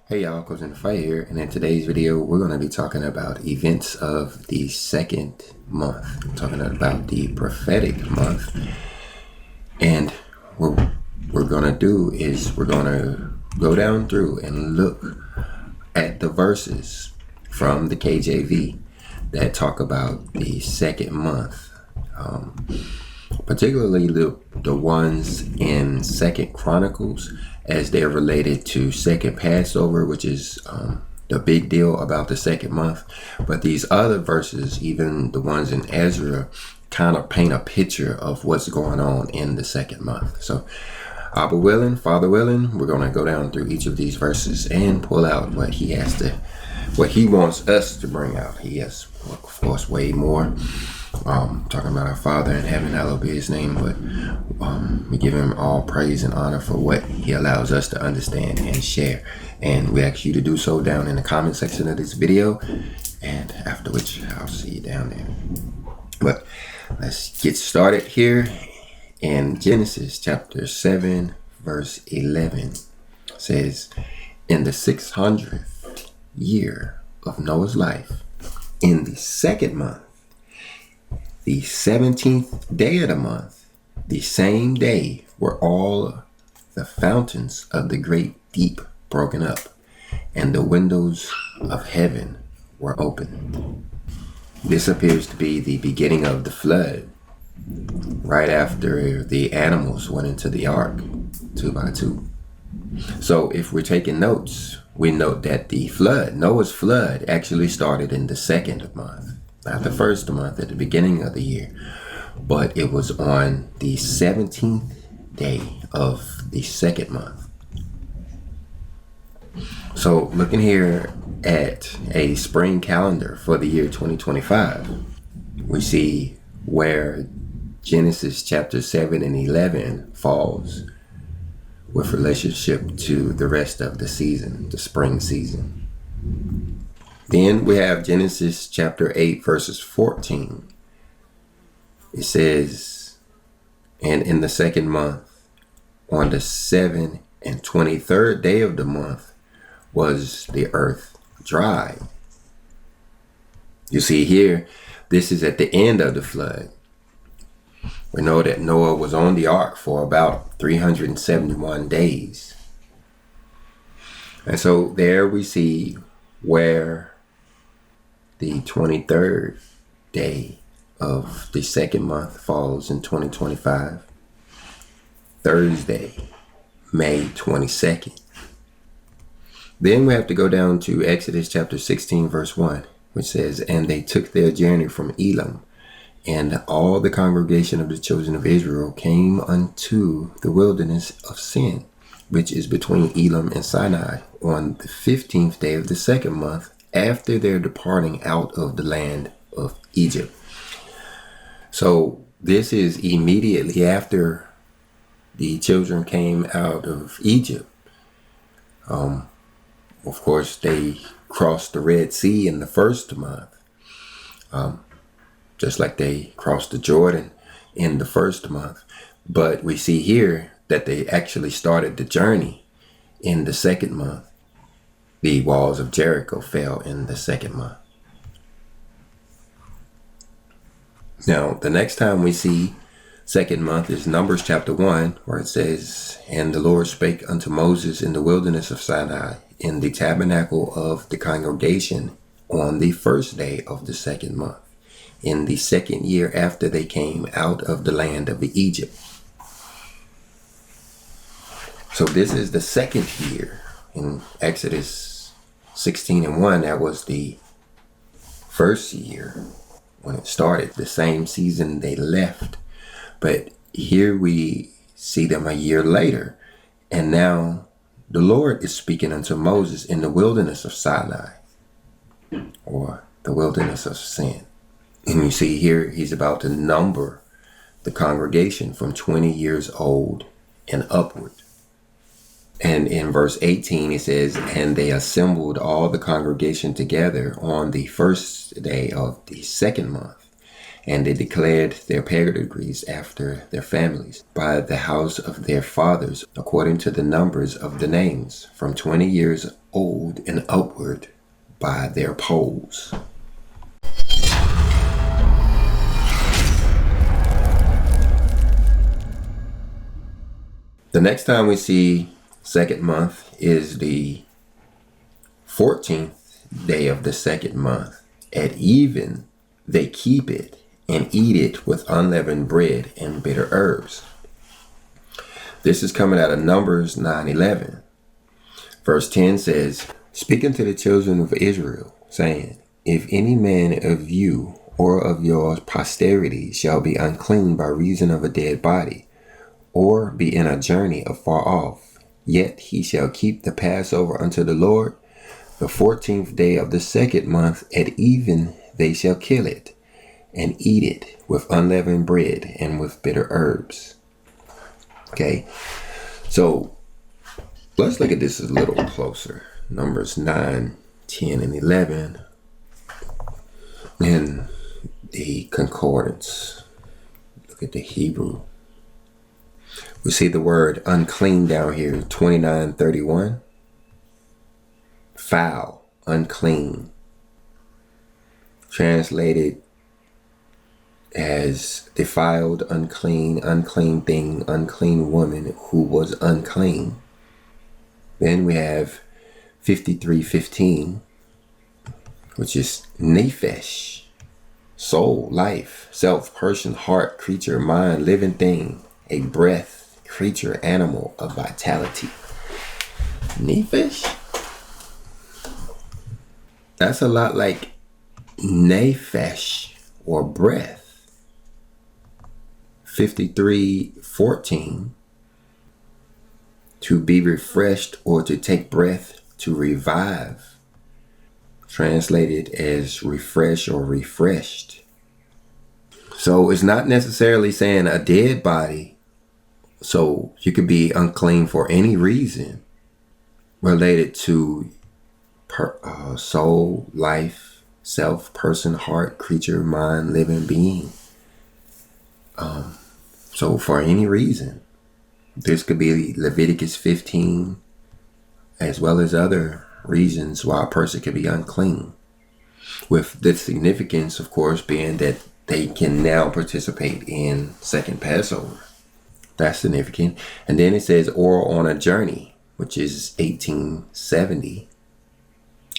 Hey y'all, Coach in the Fight here, and in today's video we're going to be talking about events of the second month. I'm talking about the prophetic month, and what we're going to do is we're going to go down through and look at the verses from the KJV that talk about the second month, particularly the ones in Second Chronicles, as they're related to Second Passover, which is the big deal about the second month. But these other verses, even the ones in Ezra, kind of paint a picture of what's going on in the second month. So Abba willing, Father willing, we're going to go down through each of these verses and pull out what he wants us to bring out. He has, of course, way more. Talking about our Father in heaven, hallowed be his name, but we give him all praise and honor for what he allows us to understand and share. And we ask you to do so down in the comment section of this video, and after which I'll see you down there. But let's get started here in Genesis chapter 7 verse 11. It says, in the 600th year of Noah's life, in the second month, the 17th day of the month, the same day were all the fountains of the great deep broken up, and the windows of heaven were opened. This appears to be the beginning of the flood, right after the animals went into the ark, 2 by 2. So if we're taking notes, we note that the flood, Noah's flood, actually started in the second month. Not the first month at the beginning of the year, but it was on the 17th day of the second month. So looking here at a spring calendar for the year 2025, we see where Genesis chapter 7 and 11 falls with relationship to the rest of the season, the spring season. Then we have Genesis chapter 8 verses 14. It says, and in the second month, on the 7th and 23rd day of the month, was the earth dry. You see here, this is at the end of the flood. We know that Noah was on the ark for about 371 days. And so there we see where the 23rd day of the second month falls in 2025. Thursday, May 22nd. Then we have to go down to Exodus chapter 16 verse 1, which says, and they took their journey from Elim, and all the congregation of the children of Israel came unto the wilderness of Sin, which is between Elim and Sinai, on the 15th day of the second month, after their departing out of the land of Egypt. So this is immediately after the children came out of Egypt. Of course, they crossed the Red Sea in the first month, just like they crossed the Jordan in the first month. But we see here that they actually started the journey in the second month. The walls of Jericho fell in the second month. Now, the next time we see second month is Numbers chapter 1, where it says, and the Lord spake unto Moses in the wilderness of Sinai, in the tabernacle of the congregation, on the first day of the second month, in the second year after they came out of the land of Egypt. So this is the second year. In Exodus 16 and 1, that was the first year when it started, the same season they left. But here we see them a year later, and now the Lord is speaking unto Moses in the wilderness of Sinai, or the wilderness of Sin. And you see here, he's about to number the congregation from 20 years old and upward. And in verse 18, it says, and they assembled all the congregation together on the first day of the second month, And they declared their pedigrees after their families, by the house of their fathers, according to the numbers of the names, from 20 years old and upward, by their polls. The next time we see second month is the 14th day of the second month. At even they keep it and eat it with unleavened bread and bitter herbs. This is coming out of Numbers 9:11. Verse 10 says, "Speaking to the children of Israel, saying, if any man of you or of your posterity shall be unclean by reason of a dead body, or be in a journey afar off, yet he shall keep the Passover unto the Lord. The 14th day of the second month at even they shall kill it, and eat it with unleavened bread and with bitter herbs." Okay, so let's look at this a little closer. Numbers 9, 10, and 11 in the concordance. Look at the Hebrew. We see the word unclean down here, 29:31. Foul, unclean. Translated as defiled, unclean, unclean thing, unclean woman who was unclean. Then we have 53:15, which is nephesh, soul, life, self, person, heart, creature, mind, living thing, a breath, creature, animal of vitality. Nephesh? That's a lot like nephesh or breath. 53:14, to be refreshed or to take breath, to revive. Translated as refresh or refreshed. So it's not necessarily saying a dead body. So you could be unclean for any reason related to soul, life, self, person, heart, creature, mind, living being. So for any reason, this could be Leviticus 15, as well as other reasons why a person could be unclean. With the significance, of course, being that they can now participate in Second Passover. That's significant. And then it says, or on a journey, which is 1870.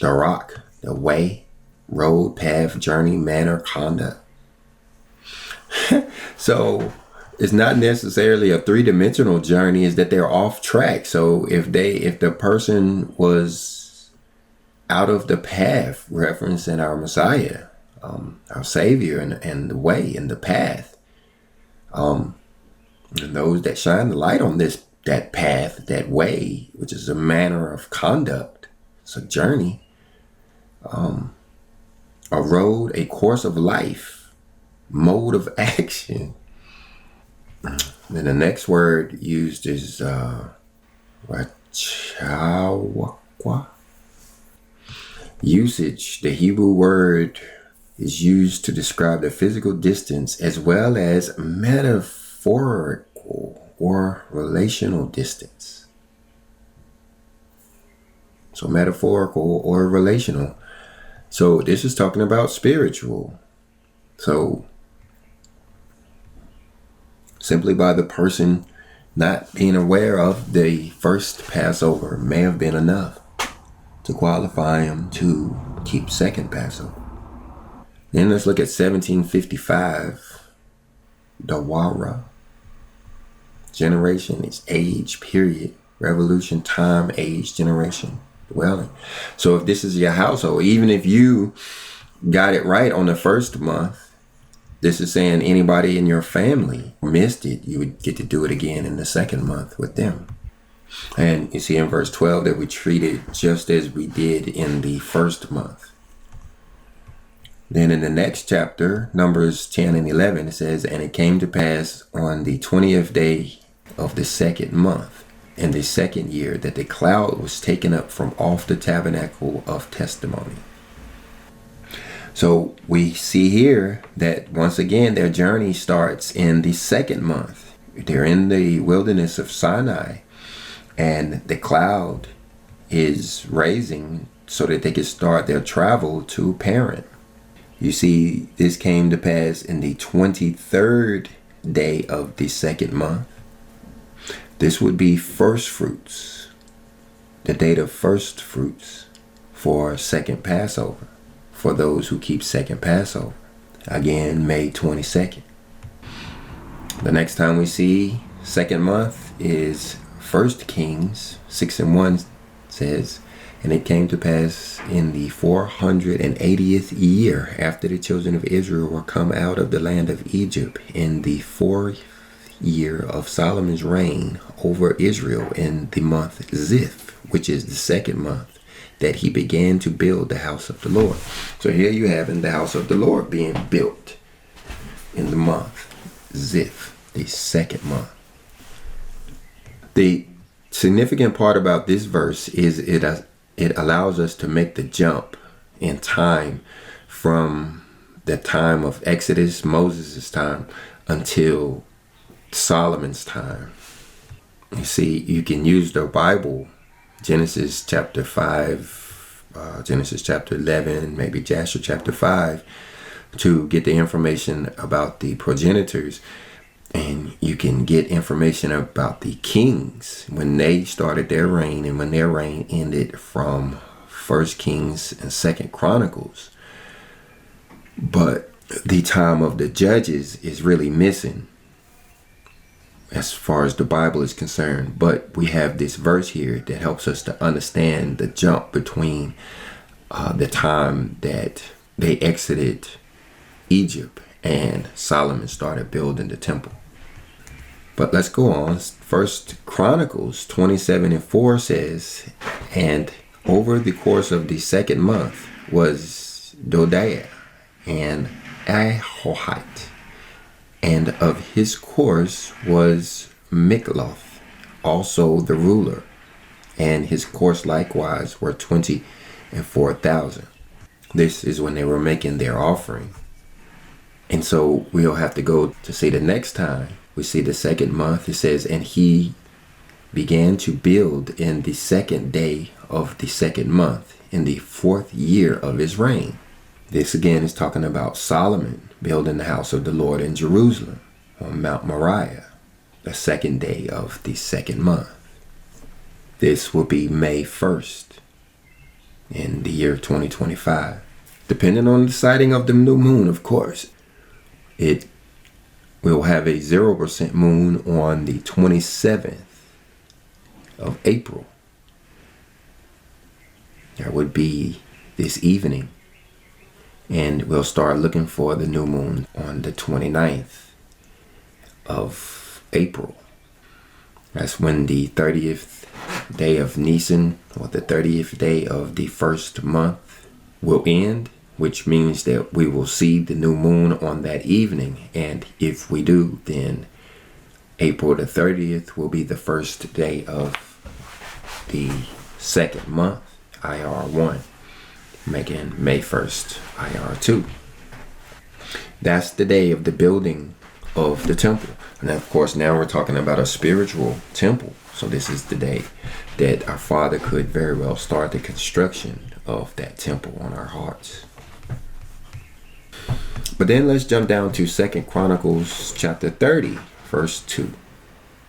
The rock, the way, road, path, journey, manner, conduct. So it's not necessarily a three-dimensional journey, is that they're off track. So if the person was out of the path, referencing our Messiah, our Savior, and the way and the path, and those that shine the light on that path, that way, which is a manner of conduct, it's a journey, a road, a course of life, mode of action. Then the next word used is wachawakwa. Usage. The Hebrew word is used to describe the physical distance as well as metaphorical or relational distance. So metaphorical or relational. So this is talking about spiritual. So simply by the person not being aware of the first Passover may have been enough to qualify him to keep second Passover. Then let's look at 1755. Dawara. Generation is age, period. Revolution, time, age, generation, dwelling. So if this is your household, even if you got it right on the first month, this is saying anybody in your family missed it, you would get to do it again in the second month with them. And you see in verse 12 that we treat it just as we did in the first month. Then in the next chapter, Numbers 10 and 11, it says, and it came to pass on the 20th day of the second month, in the second year, that the cloud was taken up from off the tabernacle of testimony. So we see here that once again their journey starts in the second month. They're in the wilderness of Sinai, and the cloud is raising so that they can start their travel to Paran. You see, this came to pass in the 23rd day of the second month. This would be first fruits, the date of first fruits for second Passover, for those who keep second Passover. Again, May 22nd. The next time we see second month is 1 Kings 6:1 says, and it came to pass in the 480th year after the children of Israel were come out of the land of Egypt, in the 4th year of Solomon's reign over Israel, in the month Ziph, which is the second month, that he began to build the house of the Lord. So here you have in the house of the Lord being built in the month Ziph, the second month. The significant part about this verse is it allows us to make the jump in time from the time of Exodus, Moses' time, until Solomon's time. You see, you can use the Bible, Genesis chapter 5, Genesis chapter 11, maybe Jasher chapter 5, to get the information about the progenitors. And you can get information about the kings when they started their reign and when their reign ended, from 1 Kings and Second Chronicles. But the time of the judges is really missing as far as the Bible is concerned. But we have this verse here that helps us to understand the jump between the time that they exited Egypt and Solomon started building the temple. But let's go on. First Chronicles 27:4 says, and over the course of the second month was Dodiah and Ahohite, and of his course was Mikloth, also the ruler, and his course likewise were 24,000. This is when they were making their offering. And so we'll have to go to see the next time we see the second month. It says, and he began to build in the second day of the second month, in the 4th year of his reign. This again is talking about Solomon building the house of the Lord in Jerusalem on Mount Moriah, the second day of the second month. This will be May 1st in the year 2025, depending on the sighting of the new moon, of course. It will have a 0% moon on the 27th of April. That would be this evening. And we'll start looking for the new moon on the 29th of April. That's when the 30th day of Nisan, or the 30th day of the first month, will end, which means that we will see the new moon on that evening. And if we do, then April the 30th will be the first day of the second month, IR1, making May 1st, IR2. That's the day of the building of the temple. And of course, now we're talking about a spiritual temple. So this is the day that our Father could very well start the construction of that temple on our hearts. But then let's jump down to Second Chronicles chapter 30, verse 2.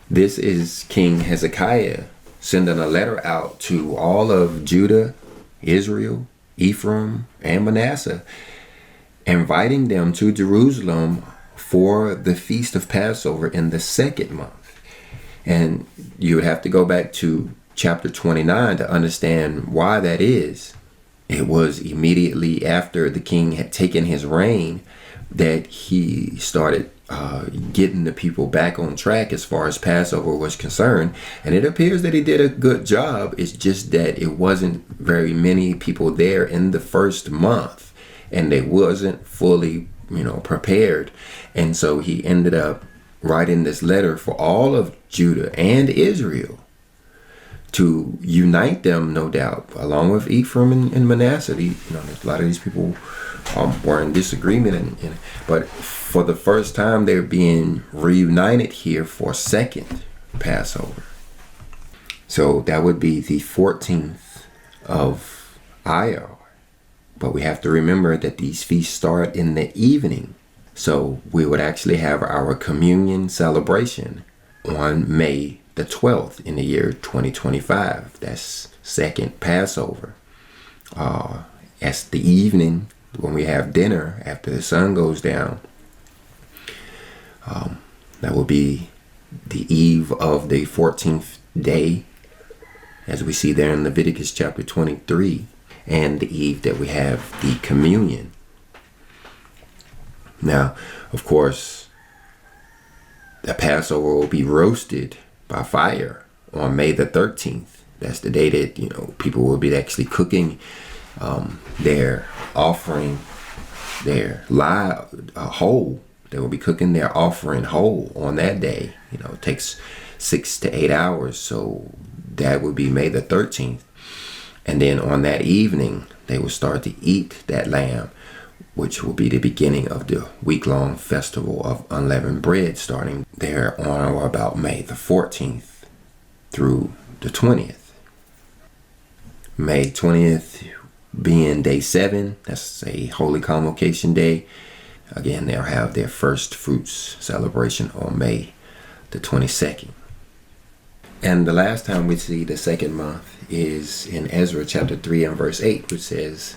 This is King Hezekiah sending a letter out to all of Judah, Israel, Ephraim, and Manasseh, inviting them to Jerusalem for the Feast of Passover in the second month. And you would have to go back to chapter 29 to understand why that is. It was immediately after the king had taken his reign that he started getting the people back on track as far as Passover was concerned. And it appears that he did a good job. It's just that it wasn't very many people there in the first month, and they wasn't fully, prepared. And so he ended up writing this letter for all of Judah and Israel to unite them, no doubt, along with Ephraim and Manasseh. A lot of these people were in disagreement, but for the first time they're being reunited here for second Passover. So that would be the 14th of Iyar. But we have to remember that these feasts start in the evening. So we would actually have our communion celebration on May the 12th in the year 2025. That's second Passover. That's the evening when we have dinner after the sun goes down. That will be the eve of the 14th day, as we see there in Leviticus chapter 23, and the eve that we have the communion. Now, of course, the Passover will be roasted by fire on May the 13th. That's the day that, people will be actually cooking their offering, their whole. They will be cooking their offering whole on that day. It takes 6 to 8 hours. So that would be May the 13th. And then on that evening, they will start to eat that lamb, which will be the beginning of the week-long festival of Unleavened Bread, starting there on or about May the 14th through the 20th. May 20th being day 7, that's a Holy Convocation Day. Again, they'll have their first fruits celebration on May the 22nd. And the last time we see the second month is in Ezra chapter 3 and verse 8, which says,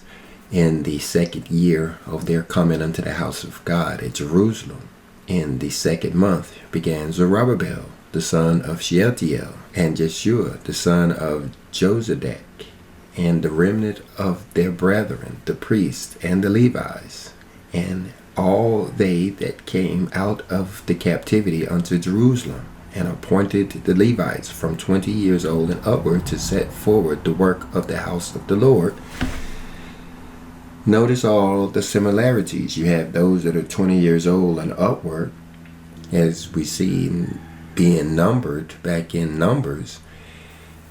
in the second year of their coming unto the house of God at Jerusalem, in the second month began Zerubbabel, the son of Shealtiel, and Jeshua, the son of Jozadak, and the remnant of their brethren, the priests and the Levites, and all they that came out of the captivity unto Jerusalem, and appointed the Levites from 20 years old and upward to set forward the work of the house of the Lord. Notice all the similarities. You have those that are 20 years old and upward, as we see being numbered back in Numbers.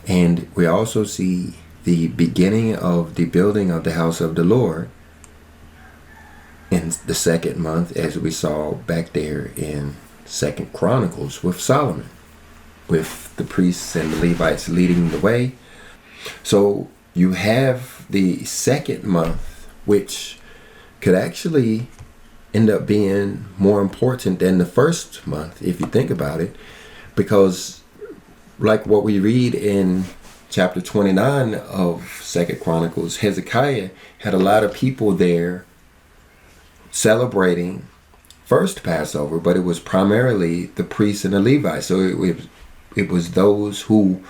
And we also see the beginning of the building of the house of the Lord in the second month, as we saw back there in Second Chronicles with Solomon, with the priests and the Levites leading the way. So you have the second month, which could actually end up being more important than the first month, if you think about it, because like what we read in chapter 29 of Second Chronicles, Hezekiah had a lot of people there celebrating first Passover, but it was primarily the priests and the Levites. So it was those who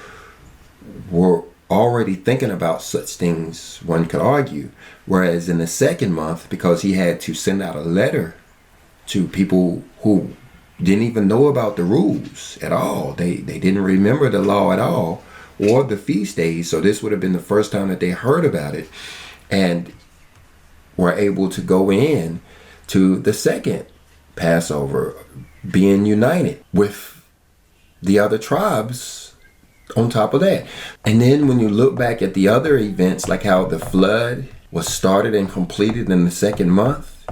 were already thinking about such things, one could argue. Whereas in the second month, because he had to send out a letter to people who didn't even know about the rules at all. They didn't remember the law at all, or the feast days. So this would have been the first time that they heard about it and were able to go in to the second Passover, being united with the other tribes on top of that. And then when you look back at the other events, like how the flood was started and completed in the second month,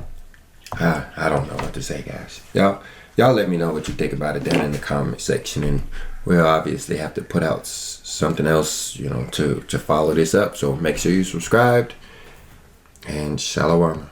I don't know what to say, guys. Y'all let me know what you think about it down in the comment section, and we'll obviously have to put out something else, to follow this up. So make sure you subscribed, and shalom.